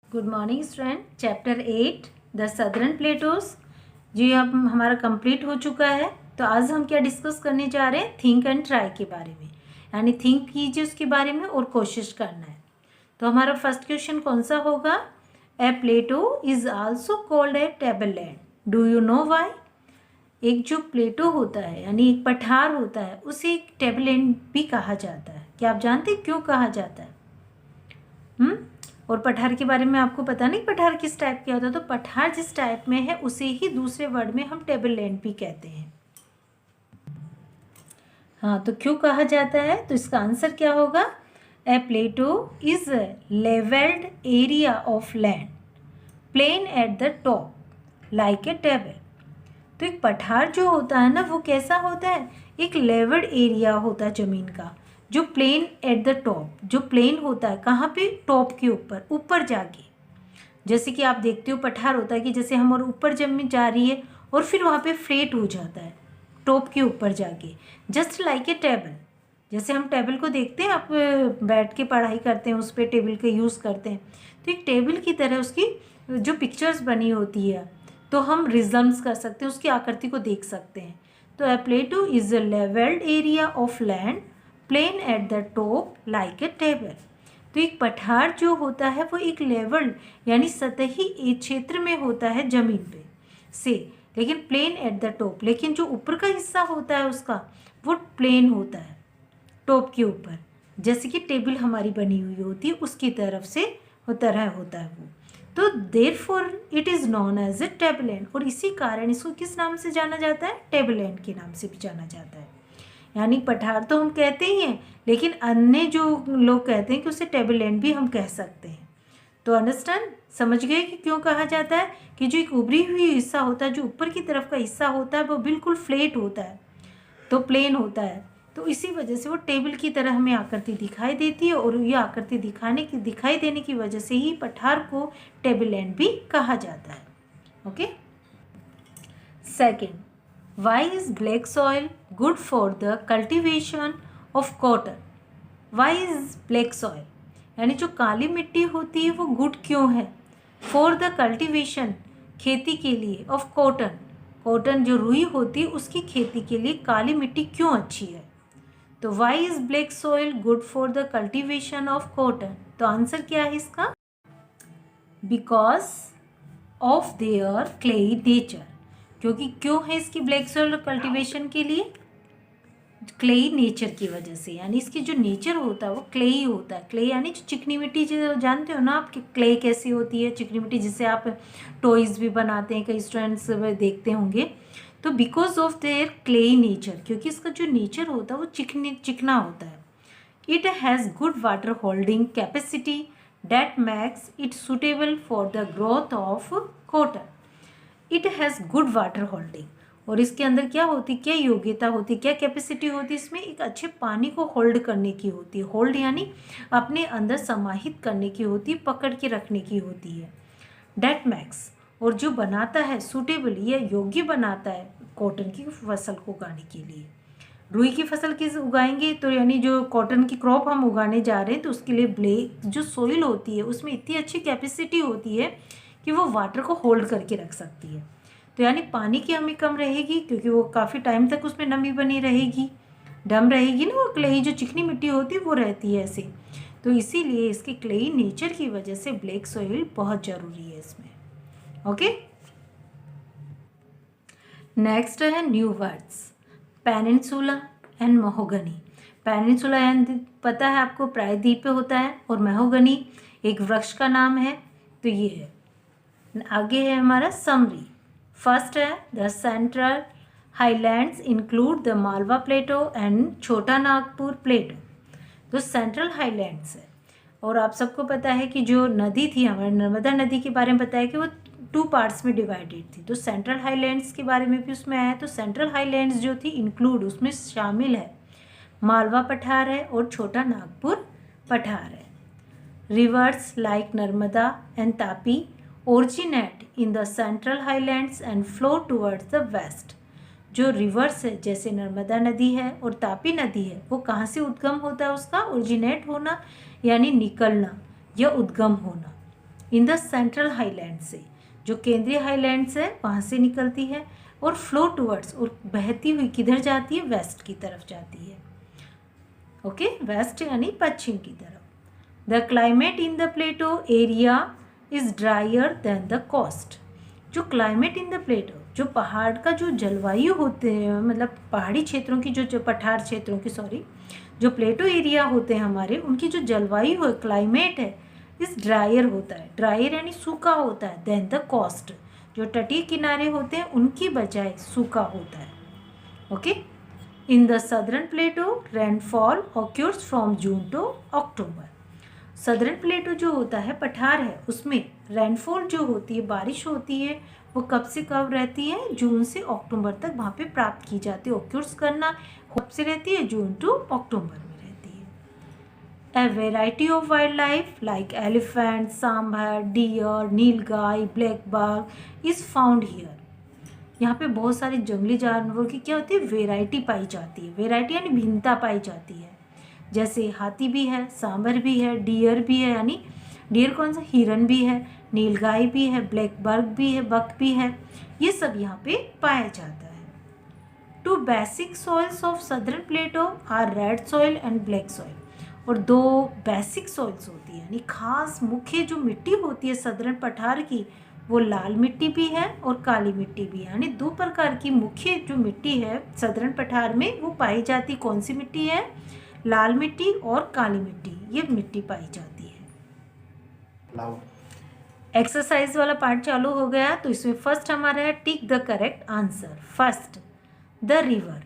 Good morning student. Chapter 8 the southern plateaus जी अब हमारा कंप्लीट हो चुका है। तो आज हम क्या डिस्कस करने जा रहे हैं, थिंक एंड ट्राई के बारे में, यानी थिंक कीजिए उसके बारे में और कोशिश करना है। तो हमारा फर्स्ट क्वेश्चन कौन सा होगा, a plateau is also called a tableland, do you know why. एक जो प्लेटो होता है यानी एक पठार होता है उसे एक टेबललैंड भी कहा जाता है। क्या आप जानते हैं क्यों कहा जाता है? और पठार के बारे में आपको पता नहीं पठार किस टाइप का होता है, तो पठार जिस टाइप में है उसे ही दूसरे वर्ड में हम टेबललैंड भी कहते हैं। हाँ, तो क्यों कहा जाता है, तो इसका आंसर क्या होगा, a plateau is levelled area of land plain at the top like a table. तो एक पठार जो होता है ना वो कैसा होता है, एक लेवल्ड एरिया होता है जमीन का जो प्लेन एट द टॉप, जो प्लेन होता है कहाँ पे, टॉप के ऊपर, ऊपर जाके। जैसे कि आप देखते हो पठार होता है कि जैसे हमारे ऊपर जमीन जा रही है और फिर वहाँ पे फ्लैट हो जाता है टॉप के ऊपर जाके, जस्ट लाइक ए टेबल। जैसे हम टेबल को देखते हैं, आप बैठ के पढ़ाई करते हैं उस पर टेबल का यूज़ करते हैं, तो एक टेबल की तरह उसकी जो पिक्चर्स बनी होती है तो हम रिजम्स कर सकते हैं, उसकी आकृति को देख सकते हैं। तो a plateau is a levelled area of land plain at the top like a table. तो एक पठार जो होता है वो एक लेवल्ड यानी सतही क्षेत्र में होता है जमीन पे से, लेकिन प्लेन एट द टॉप, लेकिन जो ऊपर का हिस्सा होता है उसका वो प्लेन होता है टॉप के ऊपर, जैसे कि टेबल हमारी बनी हुई होती है उसकी तरफ से वो तरह होता है वो। तो therefore it is known as a tableland, और इसी कारण इसको किस नाम से जाना जाता है, टेबललैंड के नाम से भी जाना जाता है। यानी पठार तो हम कहते ही हैं, लेकिन अन्य जो लोग कहते हैं कि उसे टेबललैंड भी हम कह सकते हैं। तो अंडरस्टैंड, समझ गए कि क्यों कहा जाता है, कि जो एक उभरी हुई हिस्सा होता है, जो ऊपर की तरफ का हिस्सा होता है वो बिल्कुल फ्लैट होता है, तो प्लेन होता है, तो इसी वजह से वो टेबल की तरह हमें आकृति दिखाई देती है, और ये आकृति दिखाई देने की वजह से ही पठार को टेबललैंड भी कहा जाता है। Okay. Second, why is black soil good for the cultivation of cotton? Why is black soil, यानी जो काली मिट्टी होती है वो गुड क्यों है, फॉर द कल्टिवेशन, खेती के लिए, ऑफ कॉटन, कॉटन जो रुई होती है उसकी खेती के लिए काली मिट्टी क्यों अच्छी है। तो why is black soil good for the cultivation of cotton, तो आंसर क्या है इसका, because of their clayey nature, क्योंकि क्यों है इसकी ब्लैक सॉइल कल्टीवेशन के लिए, क्लेई नेचर की वजह से, यानी इसकी जो नेचर होता है वो क्लेई होता है। क्ले यानी जो चिकनी मिट्टी, जो जानते हो ना आप कि क्ले कैसी होती है, चिकनी मिट्टी जिससे आप टॉयज़ भी बनाते हैं, कई स्टूडेंट्स देखते होंगे। तो because of their clayey nature, क्योंकि इसका जो नेचर होता है वो चिकना होता है। It has good water holding capacity that max it suitable for the growth of cotton. It has good water holding, और इसके अंदर क्या होती, क्या योग्यता होती, क्या कैपेसिटी होती, इसमें एक अच्छे पानी को होल्ड करने की होती है। होल्ड यानी अपने अंदर समाहित करने की होती है, पकड़ के रखने की होती है। डेट मैक्स, और जो बनाता है सूटेबल या योग्य बनाता है कॉटन की फसल को उगाने के लिए। रुई की फसल किस उगाएंगे, तो यानी जो कॉटन की क्रॉप हम उगाने जा रहे हैं तो उसके लिए ब्लैक जो सोइल होती है उसमें इतनी अच्छी कैपेसिटी होती है कि वो वाटर को होल्ड करके रख सकती है। तो यानी पानी की हमें कम रहेगी, क्योंकि वो काफ़ी टाइम तक उसमें नमी बनी रहेगी, डम रहेगी ना, वो क्लेई जो चिकनी मिट्टी होती है वो रहती है ऐसे। तो इसीलिए इसके क्लेई नेचर की वजह से ब्लैक सॉइल बहुत ज़रूरी है इसमें। ओके। नेक्स्ट है new words, peninsula and mahogany. Peninsula पता है आपको, प्रायद्वीप पे होता है, और महोगनी एक वृक्ष का नाम है। तो ये है, आगे है हमारा समरी। फर्स्ट है the central highlands include the Malwa plateau and Chota Nagpur प्लेटो। तो सेंट्रल हाईलैंड्स है, और आप सबको पता है कि जो नदी थी हमारे नर्मदा नदी के बारे में बताया कि वो 2 पार्ट्स में डिवाइडेड थी। तो सेंट्रल हाईलैंड्स के बारे में भी उसमें आया। तो सेंट्रल हाईलैंड्स जो थी इंक्लूड, उसमें शामिल है मालवा पठार है और छोटा नागपुर पठार है। Reverse like Narmada and Tapi originate in the central highlands and flow towards the west। जो रिवर्स है जैसे नर्मदा नदी है और तापी नदी है, वो कहाँ से उद्गम होता है, उसका ओरिजिनेट होना यानी निकलना या उद्गम होना, इन द सेंट्रल हाईलैंड से, जो केंद्रीय हाईलैंड्स है वहाँ से निकलती है, और फ्लो टुवर्ड्स, और बहती हुई किधर जाती है, वेस्ट की तरफ जाती है। ओके, वेस्ट यानी पश्चिम की तरफ। The climate in the plateau area is drier than the coast. जो क्लाइमेट इन द प्लेटो, जो पहाड़ का जो जलवायु होते हैं, मतलब पहाड़ी क्षेत्रों की जो पठार क्षेत्रों की जो प्लेटो एरिया होते हैं हमारे, उनकी जो जलवायु है, क्लाइमेट है, इस ड्रायर होता है। ड्रायर यानी सूखा होता है। देन द कोस्ट, जो तटीय किनारे होते हैं उनकी बजाय सूखा होता है। Okay, in the southern plateau rainfall occurs from June to October. Southern plateau जो होता है, पठार है, उसमें रेनफॉल जो होती है, बारिश होती है, वो कब से कब रहती है, जून से अक्टूबर तक वहाँ पे प्राप्त की जाती है। ऑक्यूर्स करना कब से रहती है, जून टू अक्टूबर में रहती है। A variety of wild life like elephant, sambar, deer, nilgai, black buck is found here. यहाँ पे बहुत सारे जंगली जानवरों की क्या होती है, वेराइटी पाई जाती है। वेराइटी यानी भिन्नता पाई जाती है। जैसे हाथी भी है, सांभर भी है, डियर भी है, यानी डियर कौन सा, हिरन भी है, नीलगाय भी है, ब्लैक बर्ग भी है, बक भी है, ये सब यहाँ पे पाया जाता है। Two basic soils of southern plateau are red soil and black soil. और दो बेसिक सॉइल्स होती है, यानी खास मुख्य जो मिट्टी होती है सदर्न पठार की, वो लाल मिट्टी भी है और काली मिट्टी भी है। यानी दो प्रकार की मुख्य जो मिट्टी है सदर्न पठार में वो पाई जाती। कौन सी मिट्टी है, लाल मिट्टी और काली मिट्टी, ये मिट्टी पाई जाती है। एक्सरसाइज वाला पार्ट चालू हो गया, तो इसमें फर्स्ट हमारा है tick the correct answer. First, the river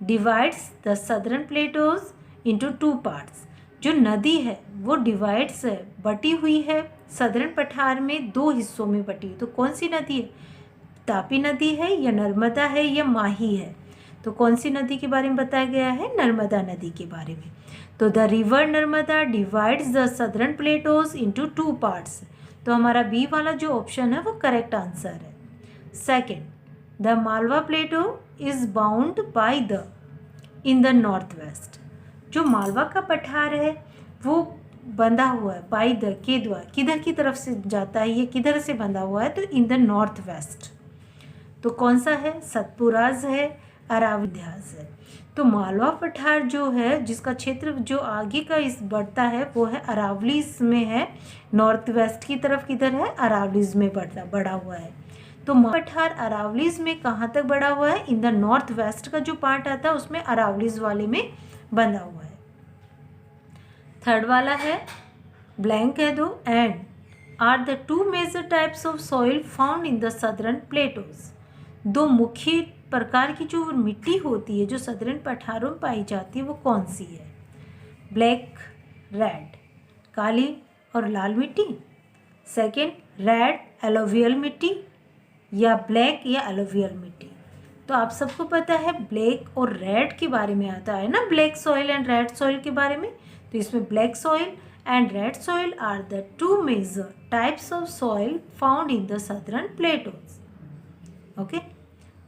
divides the southern plateaus into two parts. जो नदी है वो डिवाइड्स है, बटी हुई है, सदर्न पठार में दो हिस्सों में बटी हुई। तो कौन सी नदी है, तापी नदी है या नर्मदा है या माही है। तो कौन सी नदी के बारे में बताया गया है, नर्मदा नदी के बारे में। तो the river Narmada divides the southern plateaus into two parts. तो हमारा बी वाला जो ऑप्शन है वो करेक्ट आंसर है। Second, the Malwa plateau is bound by the in the north west. जो मालवा का पठार है वो बंधा हुआ है बाय द के द्वारा, किधर की तरफ से जाता है, ये किधर से बंधा हुआ है, तो इन द नॉर्थ वेस्ट। तो कौन सा है, सतपुराज है, अरावध्यास है। तो मालवा पठार जो है, जिसका क्षेत्र जो आगे का इस बढ़ता है वो है अरावलीज में है, नॉर्थ वेस्ट की तरफ किधर है, अरावलीज में बढ़ा हुआ है। तो पठार अरावलीज में कहाँ तक बढ़ा हुआ है, इन द नॉर्थ वेस्ट का जो पार्ट आता है उसमें अरावलीज वाले में बंधा हुआ है। थर्ड वाला है ब्लैंक है दो, and are the two major types of soil found in the southern plateaus. दो मुख्य प्रकार की जो मिट्टी होती है जो सदर्न पठारों में पाई जाती है वो कौन सी है, ब्लैक, रेड, काली और लाल मिट्टी। सेकेंड, रेड एलोवियल मिट्टी या ब्लैक या एलोवियल मिट्टी। तो आप सबको पता है ब्लैक और रेड के बारे में आता है ना, black soil and red soil के बारे में। तो इसमें black soil and red soil are the two major types of soil found in the southern plateaus. Okay,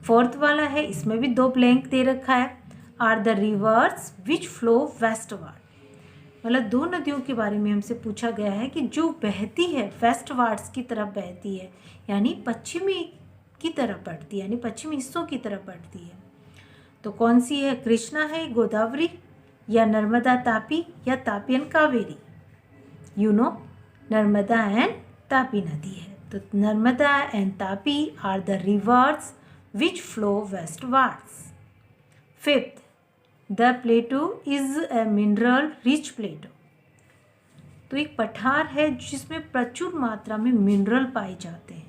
fourth वाला है, इसमें भी दो ब्लैंक दे रखा है, are the rivers which flow westward. मतलब दो नदियों के बारे में हमसे पूछा गया है कि जो बहती है वेस्टवर्ड्स की तरफ बहती है, यानी पश्चिमी की तरफ बढ़ती है, यानी पश्चिमी हिस्सों की तरफ बढ़ती है। तो कौन सी है, कृष्णा है, गोदावरी या नर्मदा तापी या Tapi and Kaveri. You know, Narmada and Tapi नदी है। तो Narmada and Tapi are the rivers which flow westwards. Fifth, the plateau is a mineral rich plateau. तो एक पठार है जिसमें प्रचुर मात्रा में मिनरल पाए जाते हैं,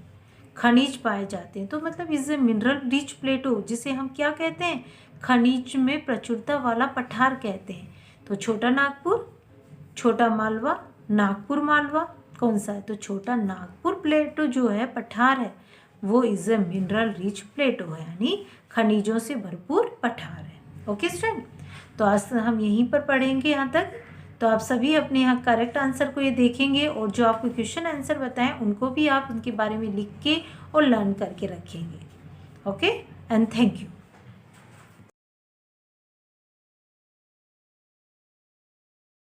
खनिज पाए जाते हैं। तो मतलब इज ए मिनरल रिच प्लेटो, जिसे हम क्या कहते हैं, खनिज में प्रचुरता वाला पठार कहते हैं। तो छोटा नागपुर, छोटा मालवा, नागपुर मालवा कौन सा है, तो छोटा नागपुर प्लेटो जो है पठार है वो इज ए मिनरल रिच प्लेटो है, यानी खनिजों से भरपूर पठार है। ओके स्टूडेंट, तो आज हम यहीं पर पढ़ेंगे यहाँ तक। तो आप सभी अपने यहाँ करेक्ट आंसर को ये देखेंगे और जो आपको क्वेश्चन आंसर बताएं उनको भी आप उनके बारे में लिख के और लर्न करके रखेंगे। Okay and thank you.